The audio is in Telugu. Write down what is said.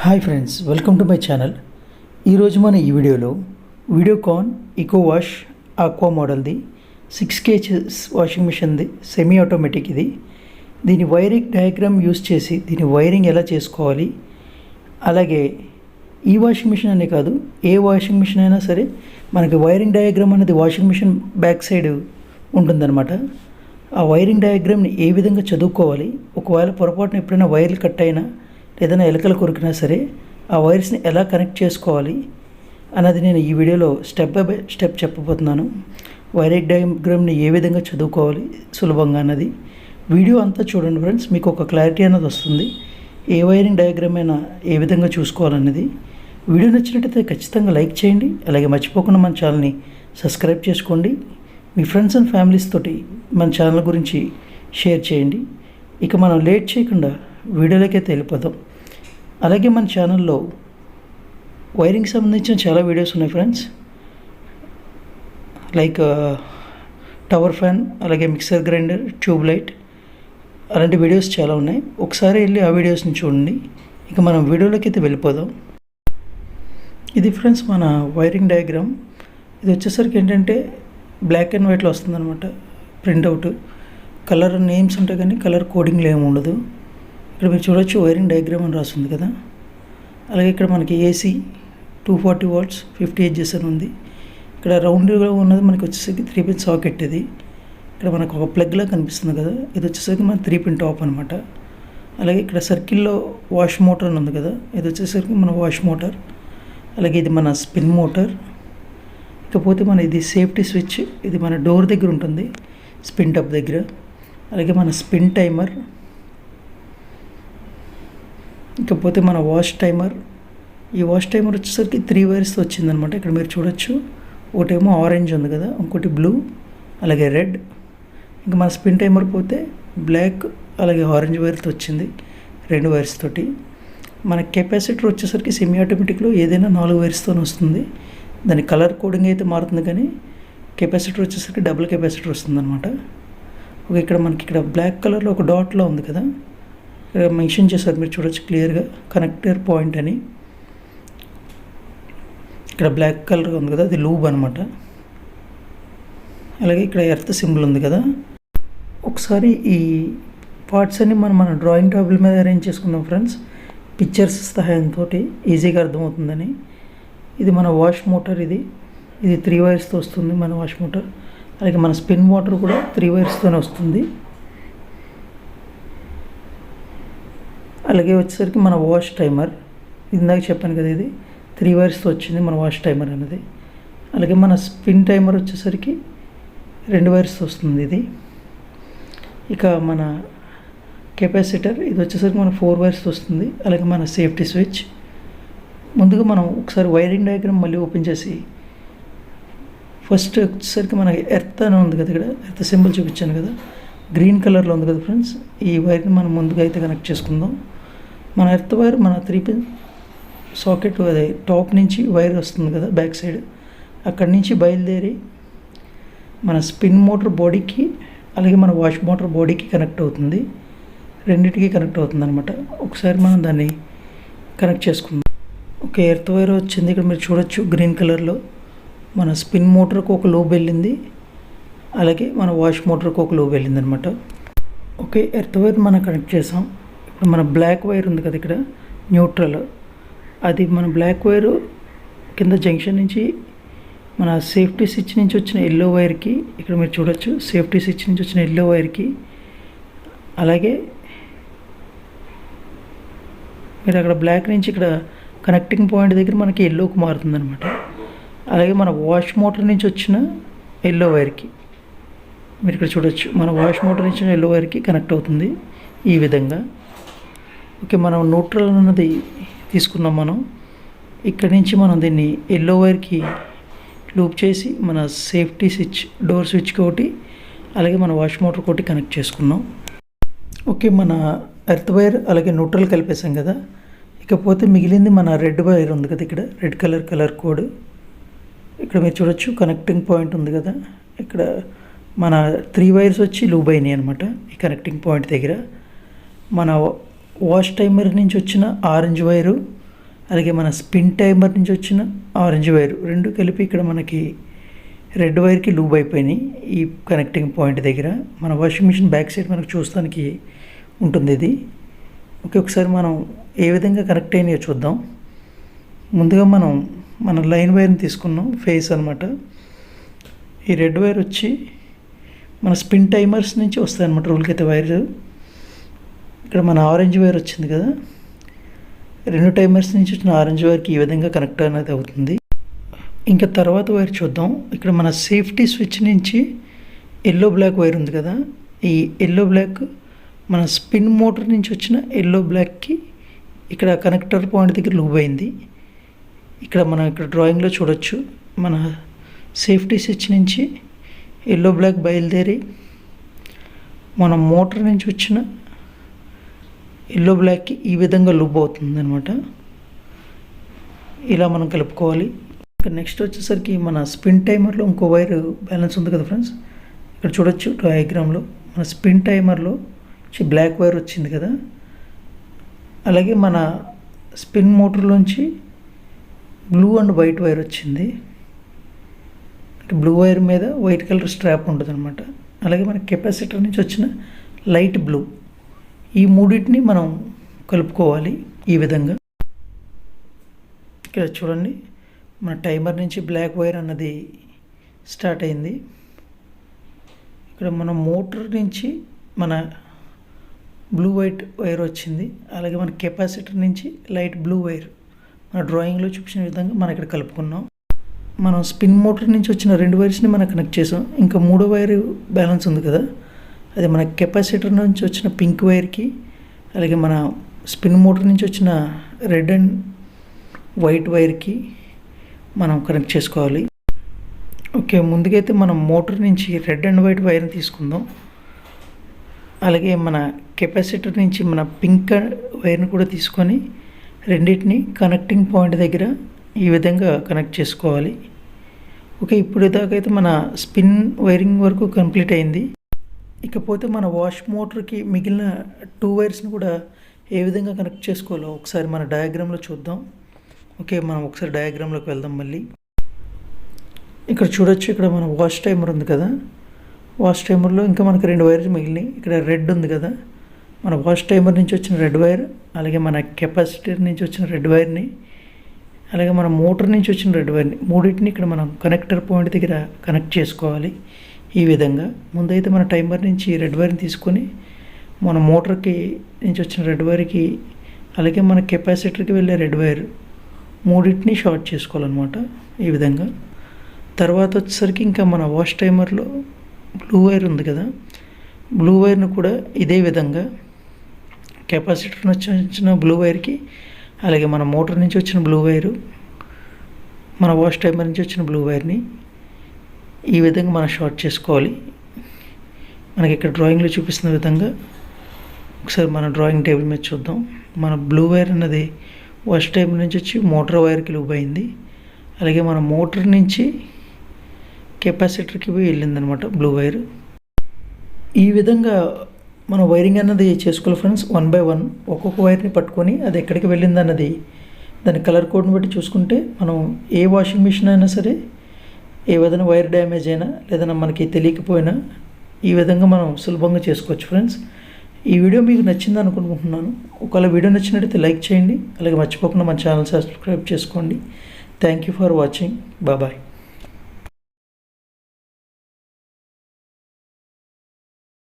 Hi friends, welcome to my channel. ఈరోజు మన ఈ వీడియోలో వీడియోకాన్ ఈకో వాష్ ఆక్వా మోడల్ది 6 kg వాషింగ్ మిషన్ది సెమీ ఆటోమేటిక్. దీని వైరింగ్ డయాగ్రామ్ యూస్ చేసి దీని వైరింగ్ ఎలా చేసుకోవాలి, అలాగే ఈ వాషింగ్ మిషన్ అనే కాదు ఏ వాషింగ్ మిషన్ అయినా సరే మనకి వైరింగ్ డయాగ్రామ్ అనేది వాషింగ్ మిషన్ బ్యాక్ సైడ్ ఉంటుందన్నమాట. ఆ వైరింగ్ డయాగ్రామ్ని ఏ విధంగా చదువుకోవాలి, ఒకవేళ పొరపాటున ఎప్పుడైనా వైర్లు కట్ అయినా ఏదైనా ఎలకలు కొరికినా సరే ఆ వైర్స్ని ఎలా కనెక్ట్ చేసుకోవాలి అన్నది నేను ఈ వీడియోలో స్టెప్ బై స్టెప్ చెప్పబోతున్నాను. వైరింగ్ డయాగ్రామ్ని ఏ విధంగా చదువుకోవాలి సులభంగా అన్నది వీడియో అంతా చూడండి ఫ్రెండ్స్, మీకు ఒక క్లారిటీ అనేది వస్తుంది. ఏ వైరింగ్ డయాగ్రామ్ అయినా ఏ విధంగా చూసుకోవాలన్నది. వీడియో నచ్చినట్టయితే ఖచ్చితంగా లైక్ చేయండి, అలాగే మర్చిపోకుండా మన ఛానల్ని సబ్స్క్రైబ్ చేసుకోండి. మీ ఫ్రెండ్స్ అండ్ ఫ్యామిలీస్ తోటి మన ఛానల్ గురించి షేర్ చేయండి. ఇక మనం లేట్ చేయకుండా వీడియోలోకైతే వెళ్ళిపోదాం. అలాగే మన ఛానల్లో వైరింగ్ సంబంధించిన చాలా వీడియోస్ ఉన్నాయి ఫ్రెండ్స్, లైక్ టవర్ ఫ్యాన్, అలాగే మిక్సర్ గ్రైండర్, ట్యూబ్ లైట్, అలాంటి వీడియోస్ చాలా ఉన్నాయి. ఒకసారి వెళ్ళి ఆ వీడియోస్ని చూడండి. ఇక మనం వీడియోలోకి అయితే వెళ్ళిపోదాం. ఇది ఫ్రెండ్స్ మన వైరింగ్ డయాగ్రామ్. ఇది వచ్చేసరికి ఏంటంటే బ్లాక్ అండ్ వైట్లో వస్తుందన్నమాట. ప్రింట్అవుట్ కలర్ నేమ్స్ ఉంటాయి కానీ కలర్ కోడింగ్లో ఏమి ఉండదు. ఇక్కడ మీరు చూడొచ్చు వైరింగ్ డయాగ్రామ్ అని రాస్తుంది కదా. అలాగే ఇక్కడ మనకి ఏసీ 240 volts 50 Hz అని ఉంది. ఇక్కడ రౌండ్గా ఉన్నది మనకి వచ్చేసరికి 3-pin సాకెట్. ఇది ఇక్కడ మనకు ఒక ప్లగ్లా కనిపిస్తుంది కదా, ఇది వచ్చేసరికి మన 3-pin టాప్ అనమాట. అలాగే ఇక్కడ సర్కిల్లో వాష్ మోటార్ అని ఉంది కదా, ఇది వచ్చేసరికి మన వాష్ మోటార్. అలాగే ఇది మన స్పిన్ మోటార్. ఇకపోతే మన ఇది సేఫ్టీ స్విచ్, ఇది మన డోర్ దగ్గర ఉంటుంది స్పిన్ టప్ దగ్గర. అలాగే మన స్పిన్ టైమర్. ఇకపోతే మన వాష్ టైమర్. ఈ వాష్ టైమర్ వచ్చేసరికి 3 వైర్స్తో వచ్చిందనమాట. ఇక్కడ మీరు చూడొచ్చు, ఒకటేమో ఆరెంజ్ ఉంది కదా, ఇంకోటి బ్లూ, అలాగే రెడ్. ఇంకా మన స్పిన్ టైమర్ పోతే బ్లాక్ అలాగే ఆరెంజ్ వైర్తో వచ్చింది, 2 వైర్స్ తోటి. మన కెపాసిటర్ వచ్చేసరికి సెమీ ఆటోమేటిక్లో ఏదైనా 4 వైర్స్తో వస్తుంది. దాని కలర్ కోడింగ్ అయితే మారుతుంది కానీ కెపాసిటర్ వచ్చేసరికి డబుల్ కెపాసిటర్ వస్తుంది అనమాట. ఓకే, ఇక్కడ మనకి ఇక్కడ బ్లాక్ కలర్లో ఒక డాట్లో ఉంది కదా, ఇక్కడ మెన్షన్ చేశారు మీరు చూడొచ్చు క్లియర్గా, కనెక్టర్ పాయింట్ అని. ఇక్కడ బ్లాక్ కలర్ ఉంది కదా, అది లూబ్ అనమాట. అలాగే ఇక్కడ ఎర్త్ సింబల్ ఉంది కదా. ఒకసారి ఈ పార్ట్స్ అన్ని మన డ్రాయింగ్ టేబుల్ మీద అరేంజ్ చేసుకుందాం ఫ్రెండ్స్, పిక్చర్స్ సహాయంతో ఈజీగా అర్థమవుతుందని. ఇది మన వాష్ మోటార్. ఇది 3 వైర్స్తో వస్తుంది మన వాష్ మోటార్. అలాగే మన స్పిన్ మోటార్ కూడా 3 వైర్స్తోనే వస్తుంది. అలాగే వచ్చేసరికి మన వాష్ టైమర్, ఇందాక చెప్పాను కదా, ఇది 3 వైర్స్తో వచ్చింది మన వాష్ టైమర్ అనేది. అలాగే మన స్పిన్ టైమర్ వచ్చేసరికి 2 వైర్స్తో వస్తుంది ఇది. ఇక మన కెపాసిటర్, ఇది వచ్చేసరికి మన 4 వైర్స్తో వస్తుంది. అలాగే మన సేఫ్టీ స్విచ్. ముందుగా మనం ఒకసారి వైరింగ్ డయాగ్రామ్ మళ్ళీ ఓపెన్ చేసి ఫస్ట్ వచ్చేసరికి మన ఎర్త్ అని ఉంది కదా, ఇక్కడ ఎర్త్ సింబల్ చూపించాను కదా, గ్రీన్ కలర్లో ఉంది కదా ఫ్రెండ్స్. ఈ వైర్ని మనం ముందుగా అయితే కనెక్ట్ చేసుకుందాం. మన ఎర్త్ వైర్ మన 3-pin సాకెట్, అదే టాప్ నుంచి వైర్ వస్తుంది కదా బ్యాక్ సైడ్, అక్కడి నుంచి బయలుదేరి మన స్పిన్ మోటార్ బాడీకి అలాగే మన వాష్ మోటార్ బాడీకి కనెక్ట్ అవుతుంది. రెండింటికి కనెక్ట్ అవుతుంది అనమాట. ఒకసారి మనం దాన్ని కనెక్ట్ చేసుకుందాం. ఓకే, ఎర్త్ వైర్ వచ్చింది. ఇక్కడ మీరు చూడొచ్చు గ్రీన్ కలర్లో మన స్పిన్ మోటార్కి ఒక లూబ్ వెళ్ళింది, అలాగే మన వాష్ మోటార్కి ఒక లూబ్ వెళ్ళింది అనమాట. ఓకే, ఎర్త్ వైర్ మనం కనెక్ట్ చేసాం. ఇప్పుడు మన బ్లాక్ వైర్ ఉంది కదా ఇక్కడ న్యూట్రల్, అది మన బ్లాక్ వైరు కింద జంక్షన్ నుంచి మన సేఫ్టీ స్విచ్ నుంచి వచ్చిన ఎల్లో వైర్కి, ఇక్కడ మీరు చూడొచ్చు సేఫ్టీ స్విచ్ నుంచి వచ్చిన ఎల్లో వైర్కి, అలాగే మీరు అక్కడ బ్లాక్ నుంచి ఇక్కడ కనెక్టింగ్ పాయింట్ దగ్గర మనకి ఎల్లోకి మారుతుంది అనమాట. అలాగే మన వాష్ మోటార్ నుంచి వచ్చిన ఎల్లో వైర్కి మీరు ఇక్కడ చూడొచ్చు, మన వాష్ మోటార్ నుంచి ఎల్లో వైర్కి కనెక్ట్ అవుతుంది ఈ విధంగా. ఓకే, మనం న్యూట్రల్ అన్నది తీసుకున్నాం. మనం ఇక్కడ నుంచి మనం దీన్ని ఎల్లో వైర్కి లూప్ చేసి మన సేఫ్టీ స్విచ్, డోర్ స్విచ్కి ఒకటి, అలాగే మన వాష్ మోటార్ ఒకటి కనెక్ట్ చేసుకున్నాం. ఓకే, మన ఎర్త్ వైర్ అలాగే న్యూట్రల్ కలిపేసాం కదా. ఇకపోతే మిగిలింది మన రెడ్ వైర్ ఉంది కదా, ఇక్కడ రెడ్ కలర్ కోడ్. ఇక్కడ మీరు చూడొచ్చు కనెక్టింగ్ పాయింట్ ఉంది కదా, ఇక్కడ మన 3 వైర్స్ వచ్చి లూబ్ అయినాయి అనమాట ఈ కనెక్టింగ్ పాయింట్ దగ్గర. మన వాష్ టైమర్ నుంచి వచ్చిన ఆరెంజ్ వైరు అలాగే మన స్పిన్ టైమర్ నుంచి వచ్చిన ఆరెంజ్ వైర్ రెండు కలిపి ఇక్కడ మనకి రెడ్ వైర్కి లూబ్ అయిపోయినాయి. ఈ కనెక్టింగ్ పాయింట్ దగ్గర మన వాషింగ్ మిషన్ బ్యాక్ సైడ్ మనకు చూస్తానికి ఉంటుంది ఇది. ఓకే, ఒకసారి మనం ఏ విధంగా కనెక్ట్ అయినాయో చూద్దాం. ముందుగా మన లైన్ వైర్ని తీసుకున్నాం, ఫేస్ అనమాట. ఈ రెడ్ వైర్ వచ్చి మన స్పిన్ టైమర్స్ నుంచి వస్తాయి అనమాట రూల్కి అయితే వైర్. ఇక్కడ మన ఆరెంజ్ వైర్ వచ్చింది కదా, రెండు టైమర్స్ నుంచి వచ్చిన ఆరెంజ్ వైర్కి ఈ విధంగా కనెక్ట్ అనేది అవుతుంది. ఇంకా తర్వాత వైర్ చూద్దాం. ఇక్కడ మన సేఫ్టీ స్విచ్ నుంచి ఎల్లో బ్లాక్ వైర్ ఉంది కదా, ఈ ఎల్లో బ్లాక్ మన స్పిన్ మోటార్ నుంచి వచ్చిన ఎల్లో బ్లాక్కి ఇక్కడ కనెక్టర్ పాయింట్ దగ్గర లూబ్ అయింది. ఇక్కడ మనం డ్రాయింగ్లో చూడొచ్చు, మన సేఫ్టీ స్విచ్ నుంచి ఎల్లో బ్లాక్ బయలుదేరి మన మోటార్ నుంచి వచ్చిన ఎల్లో బ్లాక్కి ఈ విధంగా లూబ్ అవుతుంది అనమాట. ఇలా మనం కలుపుకోవాలి. ఇంకా నెక్స్ట్ వచ్చేసరికి మన స్పిన్ టైమర్లో ఇంకో వైర్ బ్యాలెన్స్ ఉంది కదా ఫ్రెండ్స్, ఇక్కడ చూడొచ్చు డయాగ్రామ్లో మన స్పిన్ టైమర్లో బ్లాక్ వైర్ వచ్చింది కదా, అలాగే మన స్పిన్ మోటార్లోంచి బ్లూ అండ్ వైట్ వైర్ వచ్చింది. అంటే బ్లూ వైర్ మీద వైట్ కలర్ స్ట్రాప్ ఉంటుంది అనమాట. అలాగే మన కెపాసిటర్ నుంచి వచ్చిన లైట్ బ్లూ, ఈ మూడింటిని మనం కలుపుకోవాలి ఈ విధంగా. ఇక్కడ చూడండి, మన టైమర్ నుంచి బ్లాక్ వైర్ అన్నది స్టార్ట్ అయింది. ఇక్కడ మన మోటార్ నుంచి మన బ్లూ వైట్ వైర్ వచ్చింది. అలాగే మన కెపాసిటర్ నుంచి లైట్ బ్లూ వైర్ మన డ్రాయింగ్లో చూపించిన విధంగా మనం ఇక్కడ కలుపుకున్నాం. మనం స్పిన్ మోటార్ నుంచి వచ్చిన రెండు వైర్స్ని మనం కనెక్ట్ చేసాం. ఇంకా మూడో వైర్ బ్యాలెన్స్ ఉంది కదా, అది మన కెపాసిటర్ నుంచి వచ్చిన పింక్ వైర్కి, అలాగే మన స్పిన్ మోటార్ నుంచి వచ్చిన రెడ్ అండ్ వైట్ వైర్కి మనం కనెక్ట్ చేసుకోవాలి. ఓకే, ముందుకైతే మనం మోటార్ నుంచి రెడ్ అండ్ వైట్ వైర్ని తీసుకుందాం. అలాగే మన కెపాసిటర్ నుంచి మన పింక్ వైర్ని కూడా తీసుకొని రెండింటిని కనెక్టింగ్ పాయింట్ దగ్గర ఈ విధంగా కనెక్ట్ చేసుకోవాలి. ఓకే, ఇప్పుడు దాకైతే మన స్పిన్ వైరింగ్ వరకు కంప్లీట్ అయింది. ఇకపోతే మన వాష్ మోటార్కి మిగిలిన 2 వైర్స్ని కూడా ఏ విధంగా కనెక్ట్ చేసుకోవాలో ఒకసారి మన డయాగ్రామ్లో చూద్దాం. ఓకే, మనం ఒకసారి డయాగ్రామ్లోకి వెళ్దాం మళ్ళీ. ఇక్కడ చూడొచ్చు, ఇక్కడ మన వాష్ టైమర్ ఉంది కదా, వాష్ టైమర్లో ఇంకా మనకు 2 వైర్లు మిగిలినాయి. ఇక్కడ రెడ్ ఉంది కదా, మన వాష్ టైమర్ నుంచి వచ్చిన రెడ్ వైర్, అలాగే మన కెపాసిటర్ నుంచి వచ్చిన రెడ్ వైర్ని, అలాగే మన మోటార్ నుంచి వచ్చిన రెడ్ వైర్ని, మూడింటిని ఇక్కడ మనం కనెక్టర్ పాయింట్ దగ్గర కనెక్ట్ చేసుకోవాలి ఈ విధంగా. ముందైతే మన టైమర్ నుంచి రెడ్ వైర్ని తీసుకొని మన మోటార్కి నుంచి వచ్చిన రెడ్ వైర్కి, అలాగే మన కెపాసిటర్కి వెళ్ళే రెడ్ వైర్ మూడింటిని షార్ట్ చేసుకోవాలన్నమాట ఈ విధంగా. తర్వాత వచ్చేసరికి ఇంకా మన వాష్ టైమర్లో బ్లూ వైర్ ఉంది కదా, బ్లూ వైర్ను కూడా ఇదే విధంగా కెపాసిటర్ నుంచి వచ్చిన బ్లూ వైర్కి, అలాగే మన మోటార్ నుంచి వచ్చిన బ్లూ వైరు, మన వాష్ టైమర్ నుంచి వచ్చిన బ్లూ వైర్ని ఈ విధంగా మనం షార్ట్ చేసుకోవాలి. మనకి ఇక్కడ డ్రాయింగ్లో చూపిస్తున్న విధంగా ఒకసారి మన డ్రాయింగ్ టేబుల్ మీద చూద్దాం. మన బ్లూ వైర్ అన్నది వాష్ టైమర్ నుంచి వచ్చి మోటార్ వైర్కి లూబ్ అయింది. అలాగే మన మోటార్ నుంచి కెపాసిటర్కి వెళ్ళిందనమాట బ్లూ వైర్. ఈ విధంగా మన వైరింగ్ అన్నది చేసుకోవాలి ఫ్రెండ్స్. 1 by 1 ఒక్కొక్క వైర్ని పట్టుకొని అది ఎక్కడికి వెళ్ళింది అన్నది దాని కలర్ కోడ్ని బట్టి చూసుకుంటే మనం ఏ వాషింగ్ మిషన్ అయినా సరే, ఏ విధంగా వైర్ డ్యామేజ్ అయినా లేదన్నా మనకి తెలియకపోయినా ఈ విధంగా మనం సులభంగా చేసుకోవచ్చు ఫ్రెండ్స్. ఈ వీడియో మీకు నచ్చింది అనుకుంటున్నాను. ఒకవేళ వీడియో నచ్చినట్టయితే లైక్ చేయండి, అలాగే మర్చిపోకుండా మన ఛానల్ సబ్స్క్రైబ్ చేసుకోండి. Thank you for watching. Bye.